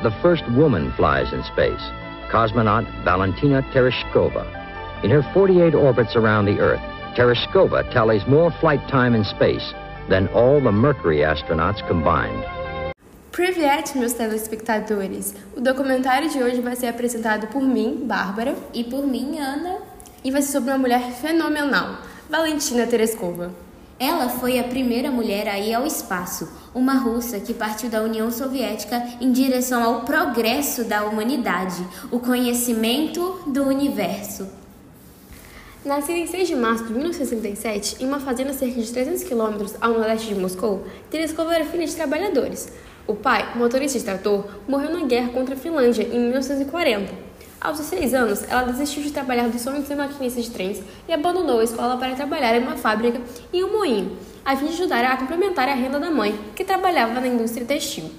the first woman flies in space, cosmonaut Valentina Tereshkova. In her 48 orbits around the Earth, Tereshkova tallies more flight time in space than all the Mercury astronauts combined. Privet, meus telespectadores! O documentário de hoje vai ser apresentado por mim, Bárbara, e por mim, Ana, e vai ser sobre uma mulher fenomenal, Valentina Tereshkova. Ela foi a primeira mulher a ir ao espaço, uma russa que partiu da União Soviética em direção ao progresso da humanidade, o conhecimento do universo. Nascida em 6 de março de 1967, em uma fazenda a cerca de 300 quilômetros ao noroeste de Moscou, Tereshkova era filha de trabalhadores. O pai, motorista de trator, morreu na guerra contra a Finlândia em 1940. Aos 16 anos, ela desistiu de trabalhar do sonho de ser maquinista de trens e abandonou a escola para trabalhar em uma fábrica e em um moinho, a fim de ajudar a complementar a renda da mãe, que trabalhava na indústria têxtil.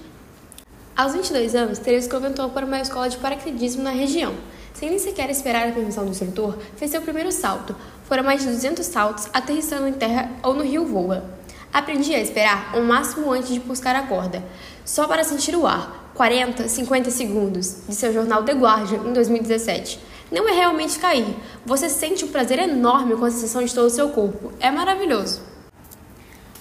Aos 22 anos, Tereshkova entrou para uma escola de paraquedismo na região. Sem nem sequer esperar a permissão do instrutor, fez seu primeiro salto. Foram mais de 200 saltos, aterrissando em terra ou no rio Volga. Aprendi a esperar o máximo antes de buscar a corda, só para sentir o ar. 40, 50 segundos, de seu jornal The Guardian, em 2017. Não é realmente cair. Você sente um prazer enorme com a sensação de todo o seu corpo. É maravilhoso.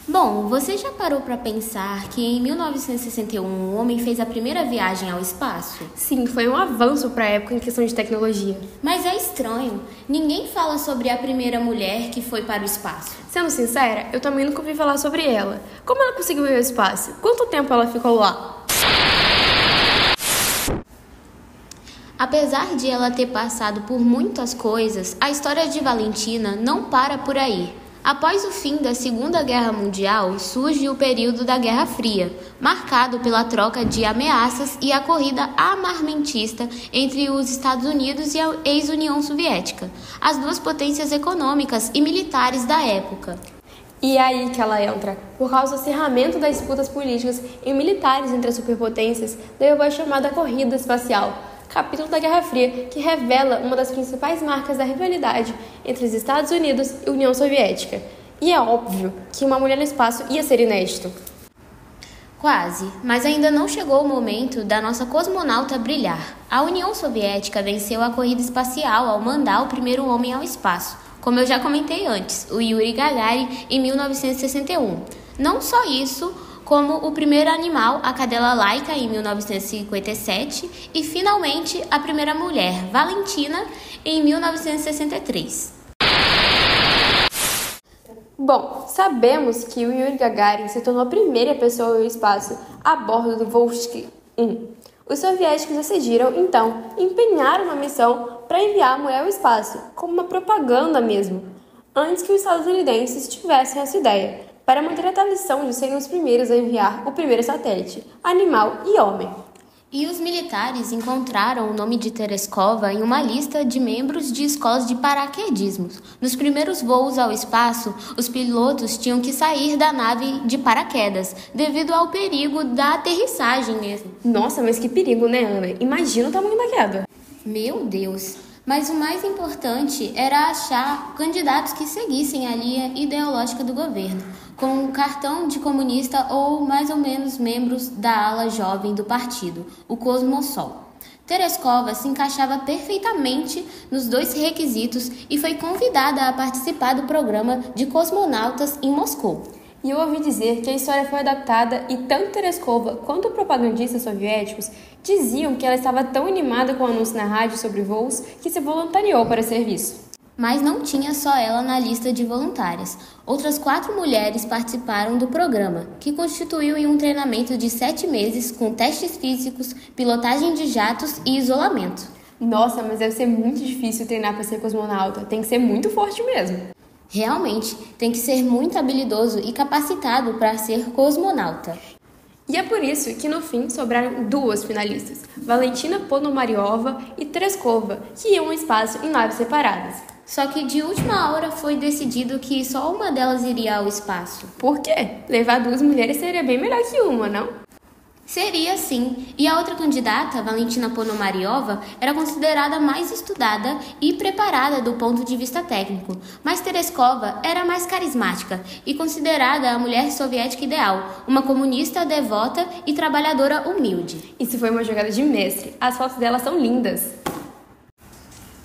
Bom, você já parou para pensar que em 1961 um homem fez a primeira viagem ao espaço? Sim, foi um avanço para a época em questão de tecnologia. Mas é estranho. Ninguém fala sobre a primeira mulher que foi para o espaço. Sendo sincera, eu também nunca ouvi falar sobre ela. Como ela conseguiu ir ao espaço? Quanto tempo ela ficou lá? Apesar de ela ter passado por muitas coisas, a história de Valentina não para por aí. Após o fim da Segunda Guerra Mundial, surge o período da Guerra Fria, marcado pela troca de ameaças e a corrida armamentista entre os Estados Unidos e a ex-União Soviética, as duas potências econômicas e militares da época. E é aí que ela entra. Por causa do acirramento das disputas políticas e militares entre as superpotências, daí a chamada corrida espacial, capítulo da Guerra Fria, que revela uma das principais marcas da rivalidade entre os Estados Unidos e a União Soviética. E é óbvio que uma mulher no espaço ia ser inédito. Quase, mas ainda não chegou o momento da nossa cosmonauta brilhar. A União Soviética venceu a corrida espacial ao mandar o primeiro homem ao espaço, como eu já comentei antes, o Yuri Gagarin, em 1961. Não só isso, como o primeiro animal, a cadela Laika, em 1957, e finalmente a primeira mulher, Valentina, em 1963. Bom, sabemos que o Yuri Gagarin se tornou a primeira pessoa ao espaço a bordo do Vostok 1. Os soviéticos decidiram, então, empenhar uma missão para enviar a mulher ao espaço, como uma propaganda mesmo, antes que os estadunidenses tivessem essa ideia, para manter a tradição de serem os primeiros a enviar o primeiro satélite, animal e homem. E os militares encontraram o nome de Tereshkova em uma lista de membros de escolas de paraquedismo. Nos primeiros voos ao espaço, os pilotos tinham que sair da nave de paraquedas, devido ao perigo da aterrissagem mesmo. Nossa, mas que perigo, né, Ana? Imagina o tamanho da queda. Meu Deus! Mas o mais importante era achar candidatos que seguissem a linha ideológica do governo, com cartão de comunista ou mais ou menos membros da ala jovem do partido, o Cosmosol. Tereshkova se encaixava perfeitamente nos dois requisitos e foi convidada a participar do programa de cosmonautas em Moscou. E eu ouvi dizer que a história foi adaptada e tanto Tereshkova quanto propagandistas soviéticos diziam que ela estava tão animada com o anúncio na rádio sobre voos que se voluntariou para o serviço. Mas não tinha só ela na lista de voluntárias. Outras 4 mulheres participaram do programa, que constituiu em um treinamento de 7 meses com testes físicos, pilotagem de jatos e isolamento. Nossa, mas deve ser muito difícil treinar para ser cosmonauta. Tem que ser muito forte mesmo. Realmente, tem que ser muito habilidoso e capacitado para ser cosmonauta. E é por isso que no fim sobraram 2 finalistas, Valentina Ponomariova e Tereshkova, que iam ao espaço em naves separadas. Só que de última hora foi decidido que só uma delas iria ao espaço. Por quê? Levar 2 mulheres seria bem melhor que uma, não? Seria sim, e a outra candidata, Valentina Ponomariova, era considerada mais estudada e preparada do ponto de vista técnico, mas Tereskova era mais carismática e considerada a mulher soviética ideal, uma comunista devota e trabalhadora humilde. Isso foi uma jogada de mestre, as fotos dela são lindas.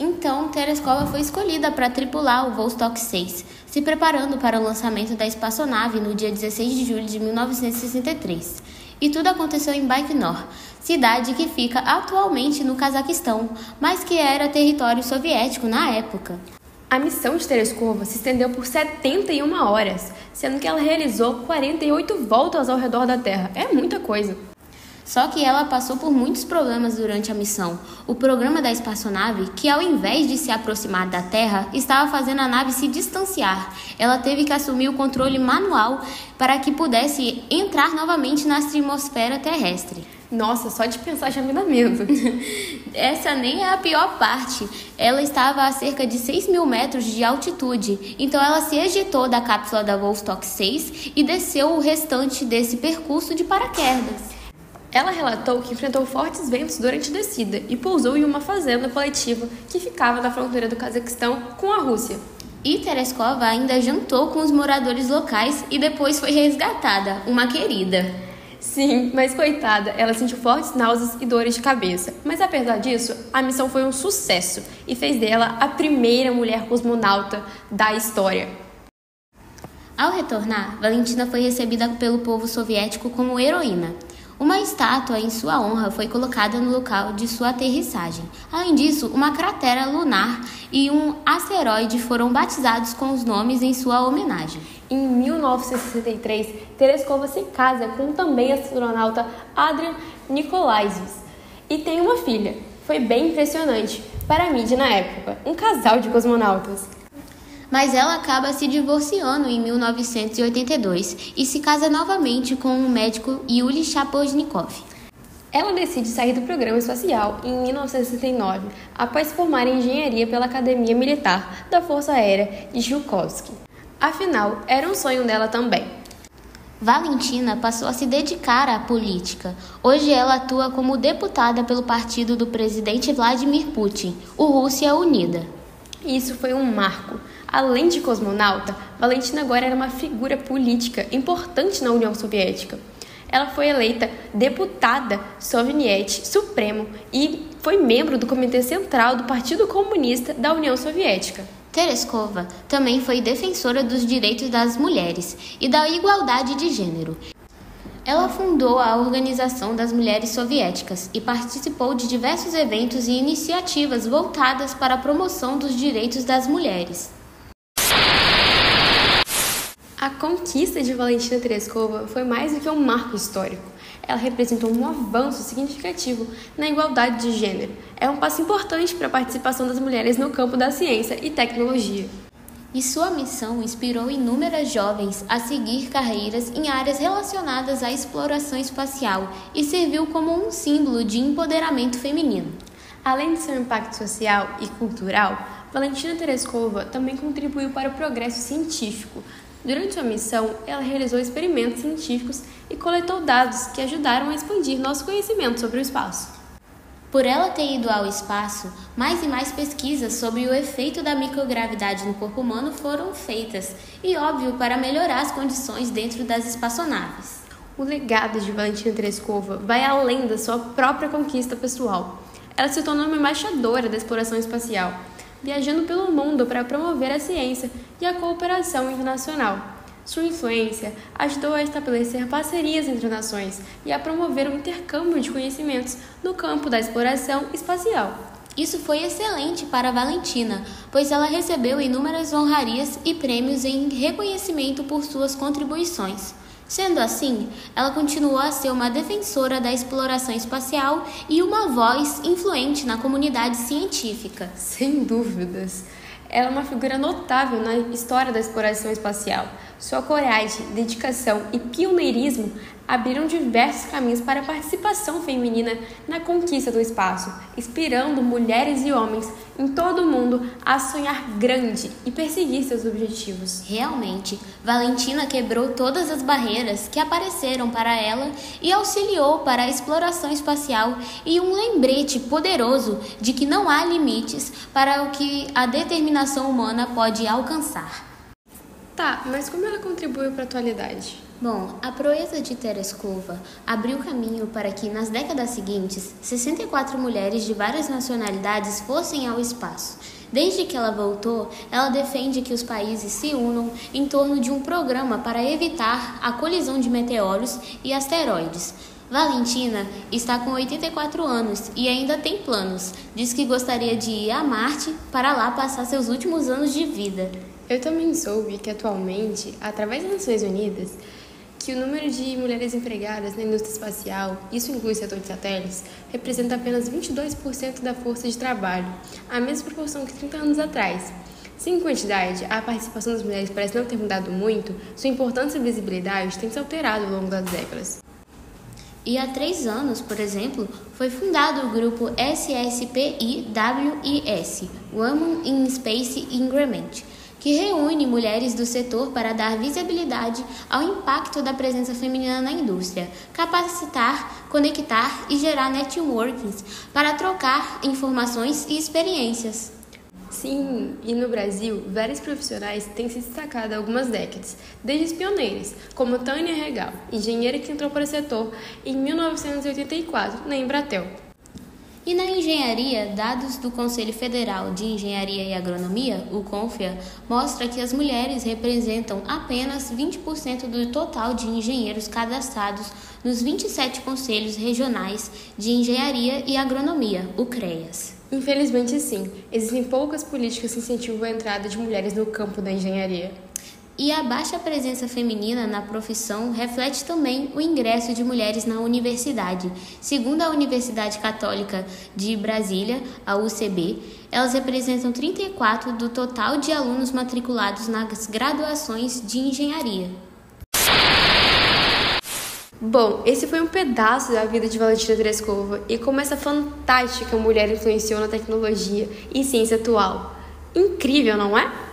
Então, Tereskova foi escolhida para tripular o Vostok 6, se preparando para o lançamento da espaçonave no dia 16 de julho de 1963. E tudo aconteceu em Baikonur, cidade que fica atualmente no Cazaquistão, mas que era território soviético na época. A missão de Tereskova se estendeu por 71 horas, sendo que ela realizou 48 voltas ao redor da Terra. É muita coisa. Só que ela passou por muitos problemas durante a missão. O programa da espaçonave, que ao invés de se aproximar da Terra, estava fazendo a nave se distanciar. Ela teve que assumir o controle manual para que pudesse entrar novamente na atmosfera terrestre. Nossa, só de pensar já me dá medo. Essa nem é a pior parte. Ela estava a cerca de 6.000 metros de altitude, então ela se ejetou da cápsula da Vostok 6 e desceu o restante desse percurso de paraquedas. Ela relatou que enfrentou fortes ventos durante a descida e pousou em uma fazenda coletiva que ficava na fronteira do Cazaquistão com a Rússia. E Tereskova ainda jantou com os moradores locais e depois foi resgatada, uma querida. Sim, mas coitada, ela sentiu fortes náuseas e dores de cabeça. Mas apesar disso, a missão foi um sucesso e fez dela a primeira mulher cosmonauta da história. Ao retornar, Valentina foi recebida pelo povo soviético como heroína. Uma estátua em sua honra foi colocada no local de sua aterrissagem. Além disso, uma cratera lunar e um asteroide foram batizados com os nomes em sua homenagem. Em 1963, Tereskova se casa com o também astronauta Adrian Nikolaevich e tem uma filha. Foi bem impressionante para a mídia na época, um casal de cosmonautas. Mas ela acaba se divorciando em 1982 e se casa novamente com o médico Yuri Shaposhnikov. Ela decide sair do programa espacial em 1969, após se formar em engenharia pela Academia Militar da Força Aérea de Zhukovsky. Afinal, era um sonho dela também. Valentina passou a se dedicar à política. Hoje ela atua como deputada pelo partido do presidente Vladimir Putin, o Rússia Unida. Isso foi um marco. Além de cosmonauta, Valentina agora era uma figura política importante na União Soviética. Ela foi eleita deputada soviética supremo e foi membro do Comitê Central do Partido Comunista da União Soviética. Tereskova também foi defensora dos direitos das mulheres e da igualdade de gênero. Ela fundou a Organização das Mulheres Soviéticas e participou de diversos eventos e iniciativas voltadas para a promoção dos direitos das mulheres. A conquista de Valentina Tereskova foi mais do que um marco histórico. Ela representou um avanço significativo na igualdade de gênero. É um passo importante para a participação das mulheres no campo da ciência e tecnologia. E sua missão inspirou inúmeras jovens a seguir carreiras em áreas relacionadas à exploração espacial e serviu como um símbolo de empoderamento feminino. Além de seu impacto social e cultural, Valentina Tereskova também contribuiu para o progresso científico. Durante sua missão, ela realizou experimentos científicos e coletou dados que ajudaram a expandir nosso conhecimento sobre o espaço. Por ela ter ido ao espaço, mais e mais pesquisas sobre o efeito da microgravidade no corpo humano foram feitas, e óbvio, para melhorar as condições dentro das espaçonaves. O legado de Valentina Tereskova vai além da sua própria conquista pessoal. Ela se tornou uma embaixadora da exploração espacial, viajando pelo mundo para promover a ciência e a cooperação internacional. Sua influência ajudou a estabelecer parcerias entre nações e a promover o intercâmbio de conhecimentos no campo da exploração espacial. Isso foi excelente para Valentina, pois ela recebeu inúmeras honrarias e prêmios em reconhecimento por suas contribuições. Sendo assim, ela continuou a ser uma defensora da exploração espacial e uma voz influente na comunidade científica. Sem dúvidas. Ela é uma figura notável na história da exploração espacial. Sua coragem, dedicação e pioneirismo abriram diversos caminhos para a participação feminina na conquista do espaço, inspirando mulheres e homens em todo o mundo a sonhar grande e perseguir seus objetivos. Realmente, Valentina quebrou todas as barreiras que apareceram para ela e auxiliou para a exploração espacial e um lembrete poderoso de que não há limites para o que a determinação humana pode alcançar. Tá, mas como ela contribuiu para a atualidade? Bom, a proeza de Tereskova abriu caminho para que, nas décadas seguintes, 64 mulheres de várias nacionalidades fossem ao espaço. Desde que ela voltou, ela defende que os países se unam em torno de um programa para evitar a colisão de meteoros e asteroides. Valentina está com 84 anos e ainda tem planos. Diz que gostaria de ir a Marte para lá passar seus últimos anos de vida. Eu também soube que atualmente, através das Nações Unidas, que o número de mulheres empregadas na indústria espacial, isso inclui o setor de satélites, representa apenas 22% da força de trabalho, a mesma proporção que 30 anos atrás. Se em quantidade, a participação das mulheres parece não ter mudado muito, sua importância e visibilidade tem se alterado ao longo das décadas. E há 3 anos, por exemplo, foi fundado o grupo SSPIWIS, Women in Space Increment, que reúne mulheres do setor para dar visibilidade ao impacto da presença feminina na indústria, capacitar, conectar e gerar networkings para trocar informações e experiências. Sim, e no Brasil, vários profissionais têm se destacado há algumas décadas, desde os pioneiros, como Tânia Regal, engenheira que entrou para o setor em 1984 na Embratel. E na engenharia, dados do Conselho Federal de Engenharia e Agronomia, o CONFEA, mostra que as mulheres representam apenas 20% do total de engenheiros cadastrados nos 27 conselhos regionais de engenharia e agronomia, o CREAS. Infelizmente, sim, existem poucas políticas que incentivam a entrada de mulheres no campo da engenharia. E a baixa presença feminina na profissão reflete também o ingresso de mulheres na universidade. Segundo a Universidade Católica de Brasília, a UCB, elas representam 34% do total de alunos matriculados nas graduações de engenharia. Bom, esse foi um pedaço da vida de Valentina Tereskova e como essa fantástica mulher influenciou na tecnologia e ciência atual. Incrível, não é?